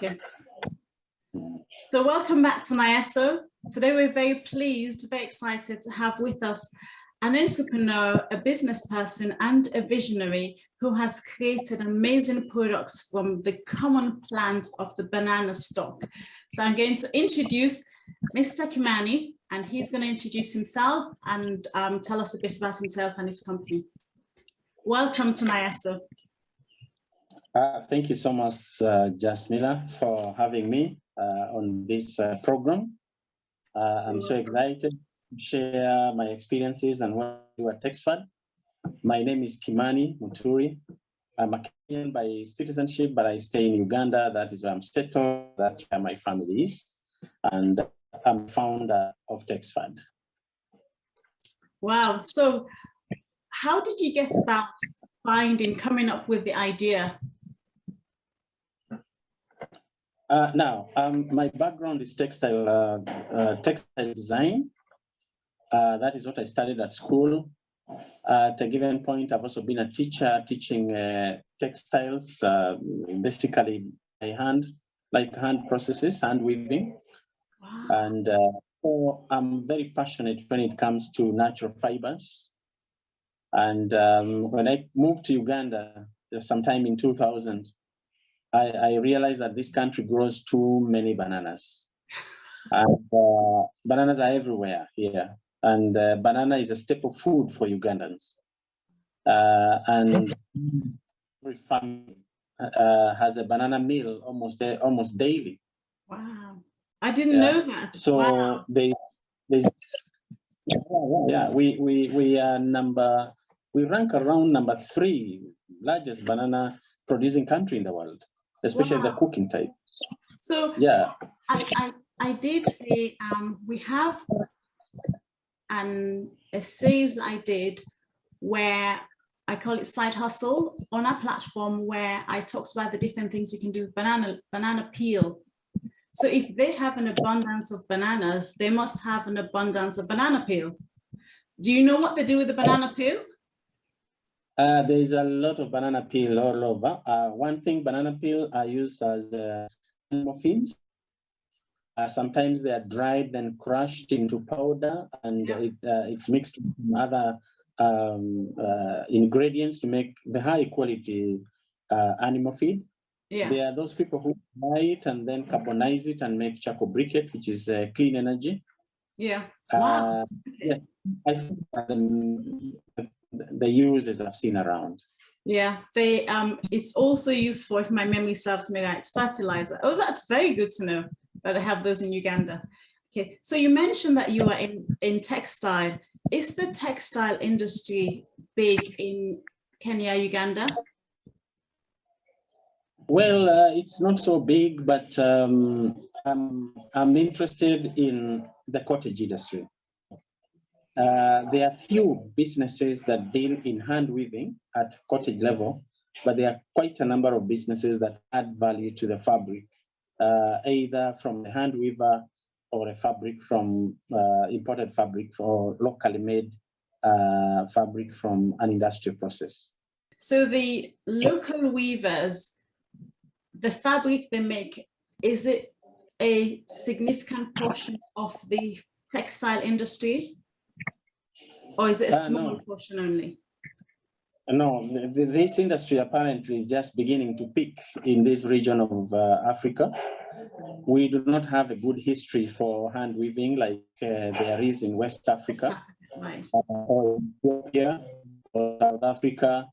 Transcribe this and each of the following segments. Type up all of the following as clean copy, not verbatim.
Okay. So welcome back to NIESO. Today we're very pleased, very excited to have with us an entrepreneur, a business person, and a visionary who has created amazing products from the common plant of the banana stalk. So I'm going to introduce Mr. Kimani, and he's going to introduce himself and tell us a bit about himself and his company. Welcome to NIESO. Thank you so much, Jasmila, for having me on this program. I'm so excited to share my experiences and what I do at TextFad. My name is Kimani Muturi. I'm a Kenyan by citizenship, but I stay in Uganda. That is where I'm settled. That's where my family is. And I'm founder of TextFad. Wow. So how did you get about coming up with the idea? My background is textile design. That is what I studied at school. At a given point, I've also been a teacher teaching textiles, basically by hand, like hand processes, hand weaving. Wow. And so I'm very passionate when it comes to natural fibers. And when I moved to Uganda sometime in 2000, I realized that this country grows too many bananas. And bananas are everywhere here. And banana is a staple food for Ugandans. And every family has a banana meal almost daily. Wow. I didn't know that. So wow. We rank around number 3 largest banana producing country in the world, especially the cooking type. So yeah, I did we have a series that I did where I call it Side Hustle on our platform, where I talked about the different things you can do with banana peel. So if they have an abundance of bananas, they must have an abundance of banana peel. Do you know what they do with the banana peel? There's a lot of banana peel all over. One thing, banana peel are used as muffins. Sometimes they are dried and crushed into powder, and it's mixed with some other ingredients to make the high quality animal feed. Yeah. There are those people who buy it and then carbonize it and make charcoal briquette, which is clean energy. Yeah. Wow. Yes, I think the uses I've seen around. Yeah, it's also used for, if my memory serves me right, fertilizer. Oh, that's very good to know that they have those in Uganda. Okay, so you mentioned that you are in textile. Is the textile industry big in Kenya, Uganda? Well, it's not so big, but I'm interested in the cottage industry. There are few businesses that deal in hand weaving at cottage level, but there are quite a number of businesses that add value to the fabric, either from the hand weaver or a fabric from imported fabric or locally made fabric from an industrial process. So the local weavers, the fabric they make, is it a significant portion of the textile industry? Or is it a small portion only? No, this industry apparently is just beginning to peak in this region of Africa. We do not have a good history for hand weaving like there is in West Africa, right. Or Ethiopia, or South Africa.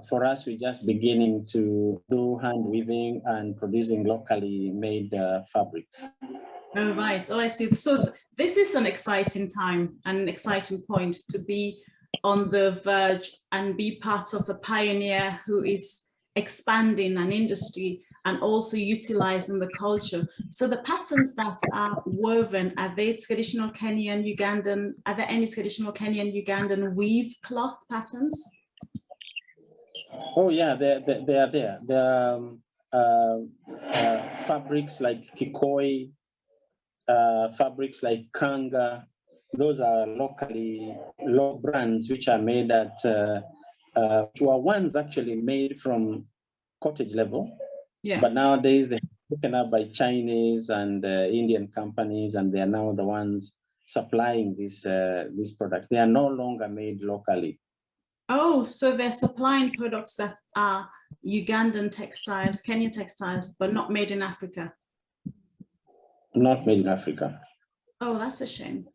For us, we're just beginning to do hand weaving and producing locally made fabrics. Oh, right. Oh, I see. So this is an exciting time and an exciting point to be on the verge and be part of a pioneer who is expanding an industry and also utilizing the culture. So the patterns that are woven, are they traditional Kenyan, Ugandan? Are there any traditional Kenyan, Ugandan weave cloth patterns? Oh yeah, they are there. There are fabrics like kikoi, fabrics like kanga. Those are low brands which are made at, to are ones actually made from cottage level, Yeah. But nowadays they're taken up by Chinese and Indian companies, and they are now the ones supplying these products. They are no longer made locally. Oh, so they're supplying products that are Ugandan textiles, Kenyan textiles, but not made in Africa. Not made in Africa. Oh, that's a shame.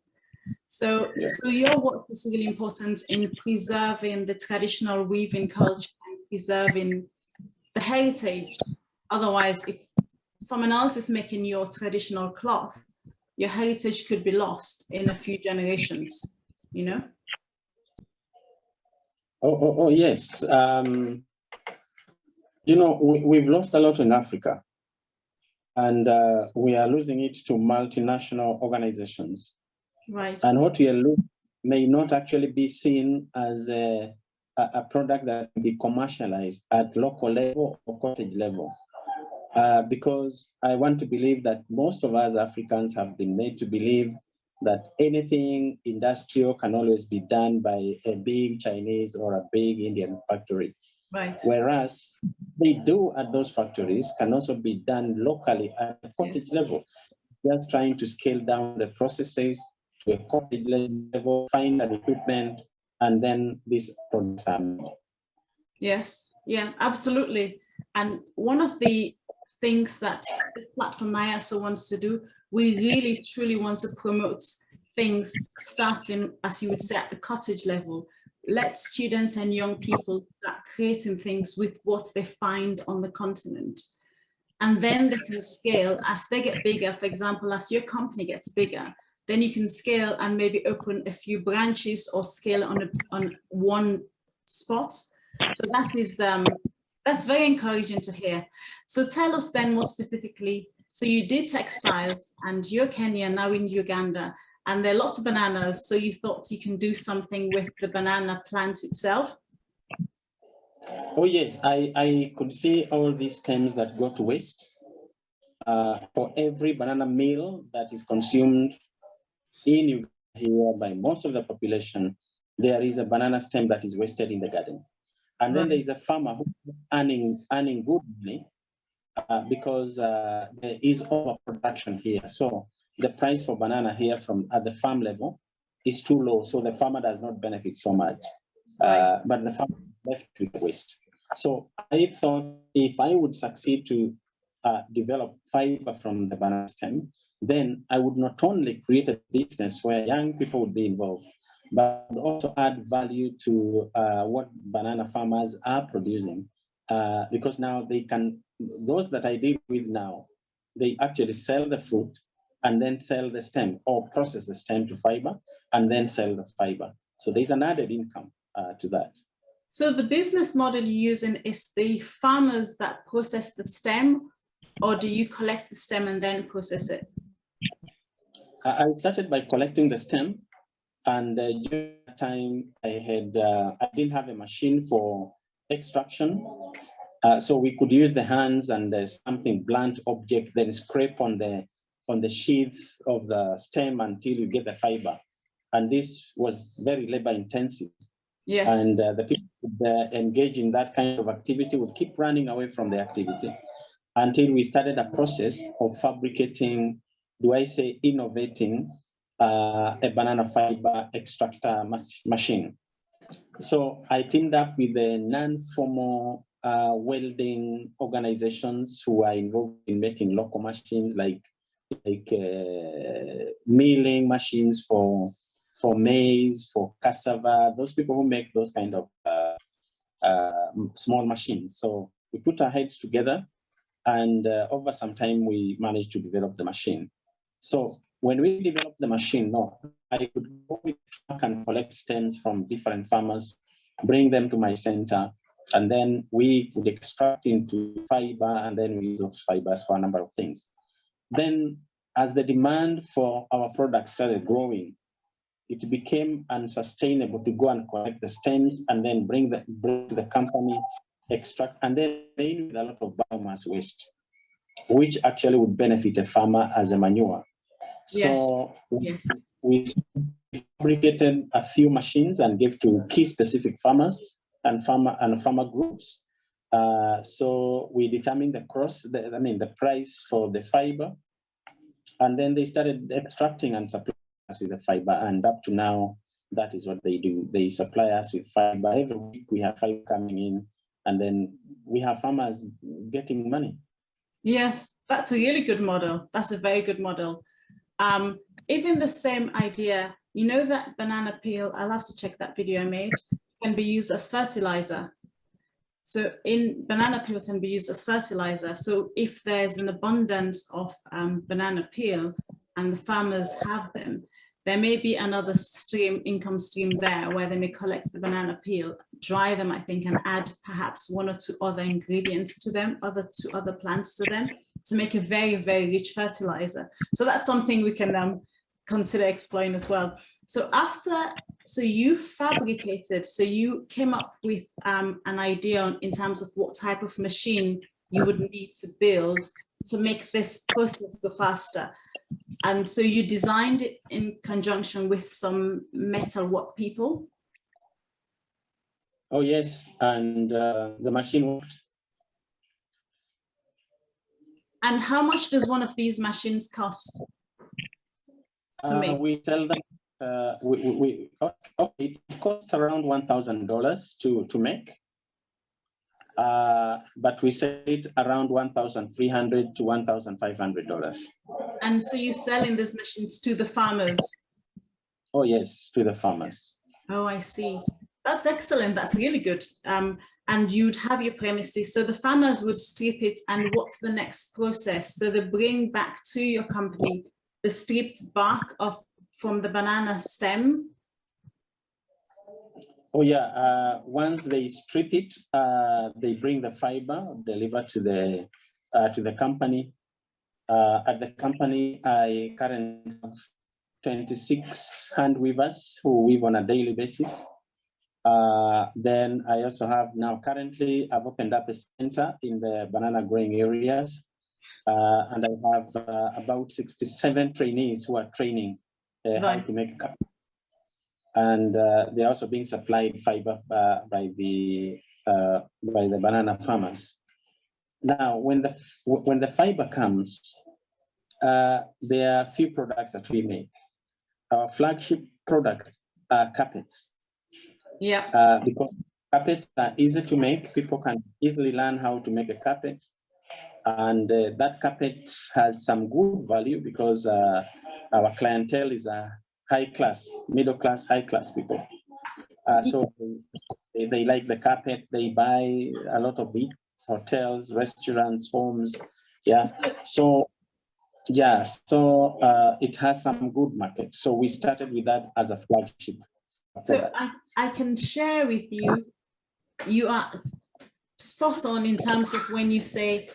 So, so your work is really important in preserving the traditional weaving culture and preserving the heritage. Otherwise, if someone else is making your traditional cloth, your heritage could be lost in a few generations, you know? Oh yes. You know, we've lost a lot in Africa, and we are losing it to multinational organizations. Right. And what we are losing may not actually be seen as a product that can be commercialized at local level or cottage level. Because I want to believe that most of us Africans have been made to believe that anything industrial can always be done by a big Chinese or a big Indian factory. Right. Whereas they do at those factories can also be done locally at a cottage level. Just trying to scale down the processes to a cottage level, find an equipment, and then these products are made. Yes, yeah, absolutely. And one of the things that this platform ISO wants to do, we really truly want to promote things starting, as you would say, at the cottage level. Let students and young people start creating things with what they find on the continent. And then they can scale as they get bigger. For example, as your company gets bigger, then you can scale and maybe open a few branches or scale on one spot. So that is that's very encouraging to hear. So tell us then more specifically, so you did textiles and you're Kenyan, now in Uganda, and there are lots of bananas. So you thought you can do something with the banana plant itself? Oh yes, I could see all these stems that go to waste. For every banana meal that is consumed in Uganda here by most of the population, there is a banana stem that is wasted in the garden. And then there is a farmer who is earning good money because there is overproduction here. So the price for banana here from at the farm level is too low. So the farmer does not benefit so much, but the farmer is left with waste. So I thought if I would succeed to develop fiber from the banana stem, then I would not only create a business where young people would be involved, but also add value to what banana farmers are producing. Because now they can, those that I deal with now, they actually sell the fruit and then sell the stem or process the stem to fiber and then sell the fiber. So there's an added income to that. So the business model you're using is the farmers that process the stem, or do you collect the stem and then process it? I started by collecting the stem, and during that time I didn't have a machine for extraction. So we could use the hands and something blunt object, then scrape on the sheath of the stem until you get the fiber. And this was very labor intensive. Yes. And the people that engage in that kind of activity would keep running away from the activity until we started a process of fabricating, innovating a banana fiber extractor machine. So I teamed up with the non-formal welding organizations who are involved in making local machines like milling machines for maize, for cassava, those people who make those kind of small machines. So we put our heads together, and over some time we managed to develop the machine. So when we developed the machine, I could go with a truck and collect stems from different farmers, bring them to my center, and then we would extract into fiber, and then we use those fibers for a number of things. Then as the demand for our products started growing, it became unsustainable to go and collect the stems and then bring to the company, extract, and then remain with a lot of biomass waste, which actually would benefit a farmer as a manure. So yes. We fabricated a few machines and gave to key specific farmers and farmer groups. So we determined the price for the fiber, and then they started extracting and supplying us with the fiber, and up to now, that is what they do. They supply us with fiber. Every week we have fiber coming in, and then we have farmers getting money. Yes, that's a really good model. That's a very good model. Even the same idea, you know, that banana peel, I'll have to check that video I made, can be used as fertilizer. So banana peel can be used as fertilizer. So if there's an abundance of banana peel and the farmers have them, there may be another income stream there where they may collect the banana peel, dry them, I think, and add perhaps one or two other ingredients to them, other plants to them, to make a very, very rich fertilizer. So that's something we can consider exploring as well. So you fabricated, so you came up with an idea in terms of what type of machine you would need to build to make this process go faster. And so you designed it in conjunction with some metalwork people? Oh, yes, and the machine worked. And how much does one of these machines cost to make? We sell them, it costs around $1,000 to make. But we sell it around $1,300 to $1,500. And so you selling these machines to the farmers? Oh, yes, to the farmers. Oh, I see. That's excellent. That's really good. And you'd have your premises. So the farmers would strip it, and what's the next process? So they bring back to your company the stripped bark from the banana stem? Oh, yeah. Once they strip it, they bring the fiber, deliver to the company. At the company, I currently have 26 hand weavers who weave on a daily basis. Then I also have currently, I've opened up a center in the banana growing areas. And I have about 67 trainees who are training how to make cup. And they're also being supplied fiber by the banana farmers. Now, when the fiber comes, there are a few products that we make. Our flagship product are carpets. Yeah. Because carpets are easy to make, people can easily learn how to make a carpet, and that carpet has some good value because our clientele is a high class, middle class, high class people. So they like the carpet. They buy a lot of it. Hotels, restaurants, homes. Yeah. So it has some good market. So we started with that as a flagship. So I can share with you, you are spot on in terms of when you say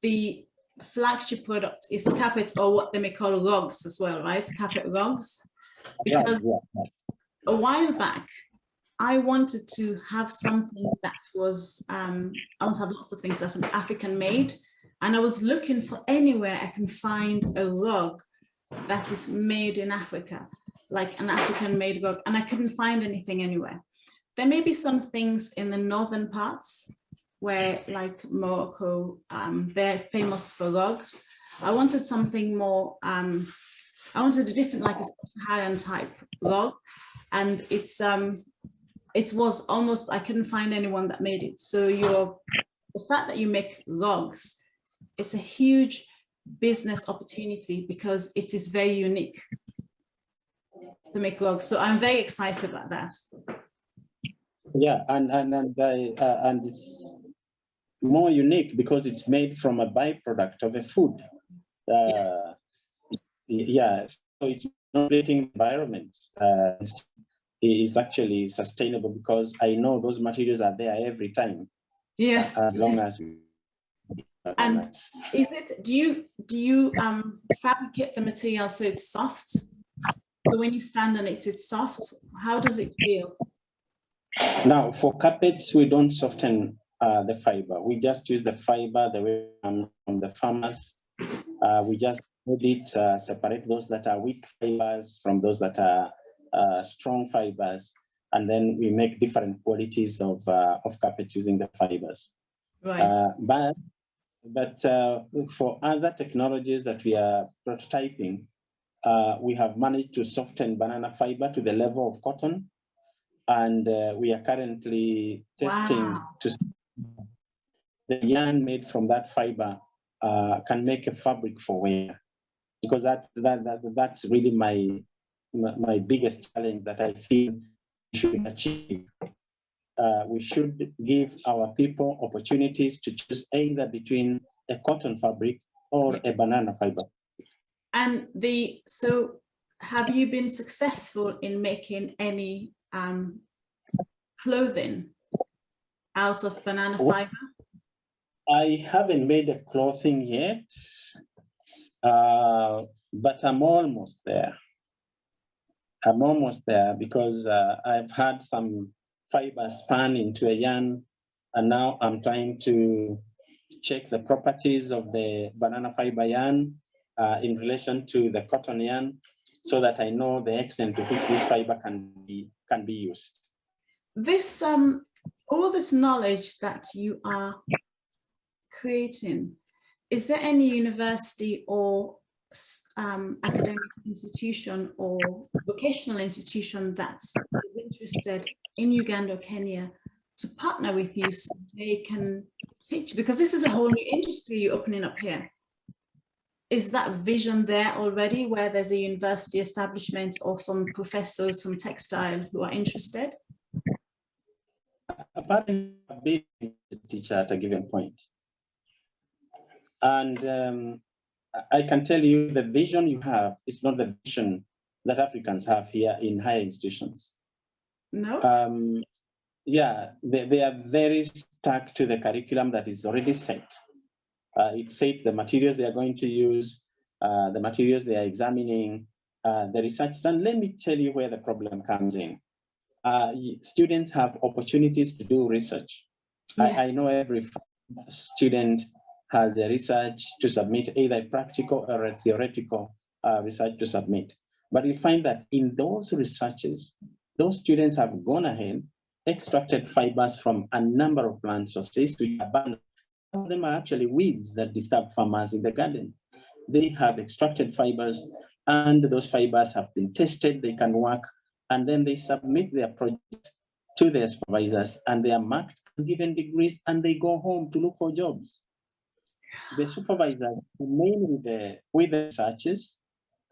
the flagship product is carpet, or what they may call rugs as well, right? Carpet rugs. Because a while back, I wanted to have something that was, I want to have lots of things that's an African made. And I was looking for anywhere I can find a rug that is made in Africa, like an African made rug. And I couldn't find anything anywhere. There may be some things in the northern parts where, like Morocco, they're famous for rugs. I wanted something more, I wanted a different, like a Saharan type rug. And it was almost, I couldn't find anyone that made it. So the fact that you make rugs, it's a huge business opportunity because it is very unique to make rugs. So I'm very excited about that. Yeah, and it's more unique because it's made from a byproduct of a food. Yeah, so it's not creating environment. Is actually sustainable because I know those materials are there every time. Yes. As long as we. And is it? Do you fabricate the material so it's soft? So when you stand on it, it's soft. How does it feel? Now, for carpets, we don't soften the fiber. We just use the fiber the way from the farmers. We just put it, separate those that are weak fibers from those that are strong fibers, and then we make different qualities of carpets using the fibers. Right. But for other technologies that we are prototyping, we have managed to soften banana fiber to the level of cotton. And we are currently testing to see the yarn made from that fiber can make a fabric for wear. Because that's really my biggest challenge that I feel we should achieve. We should give our people opportunities to choose either between a cotton fabric or a banana fiber. And so have you been successful in making any clothing out of banana fiber? I haven't made a clothing yet, but I'm almost there. I'm almost there because I've had some fiber spun into a yarn, and now I'm trying to check the properties of the banana fiber yarn in relation to the cotton yarn, so that I know the extent to which this fiber can be used. This all this knowledge that you are creating, is there any university or academic institution or vocational institution that's interested in Uganda or Kenya to partner with you so they can teach? Because this is a whole new industry you're opening up here. Is that vision there already, where there's a university establishment or some professors from textile who are interested? Apparently, a big teacher at a given point. And I can tell you the vision you have is not the vision that Africans have here in higher institutions. No? Yeah, they are very stuck to the curriculum that is already set. It said the materials they are going to use, the materials they are examining, the research. And let me tell you where the problem comes in. Students have opportunities to do research. Yeah. I know every student has a research to submit, either a practical or a theoretical research to submit. But you find that in those researches, those students have gone ahead, extracted fibers from a number of plant sources, which are abundant. Some of them are actually weeds that disturb farmers in the gardens. They have extracted fibers, and those fibers have been tested, they can work, and then they submit their projects to their supervisors, and they are marked and given degrees, and they go home to look for jobs. The supervisors remain with the researches,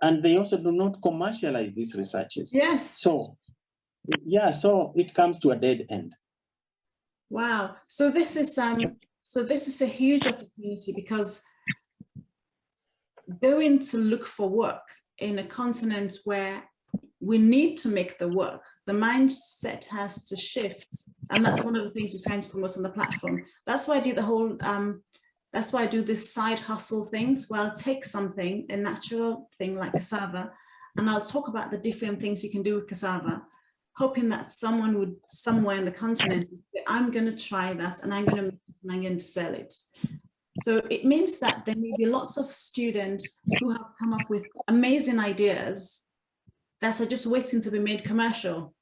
and they also do not commercialize these researches. Yes. So it comes to a dead end. Wow. So this is a huge opportunity, because going to look for work in a continent where we need to make the work, the mindset has to shift. And that's one of the things we're trying to promote on the platform. That's why I do the whole, that's why I do this side hustle things, where I'll take something, a natural thing like cassava, and I'll talk about the different things you can do with cassava, hoping that someone would, somewhere in the continent, say, I'm going to try that, and I'm going to sell it. So it means that there may be lots of students who have come up with amazing ideas that are just waiting to be made commercial.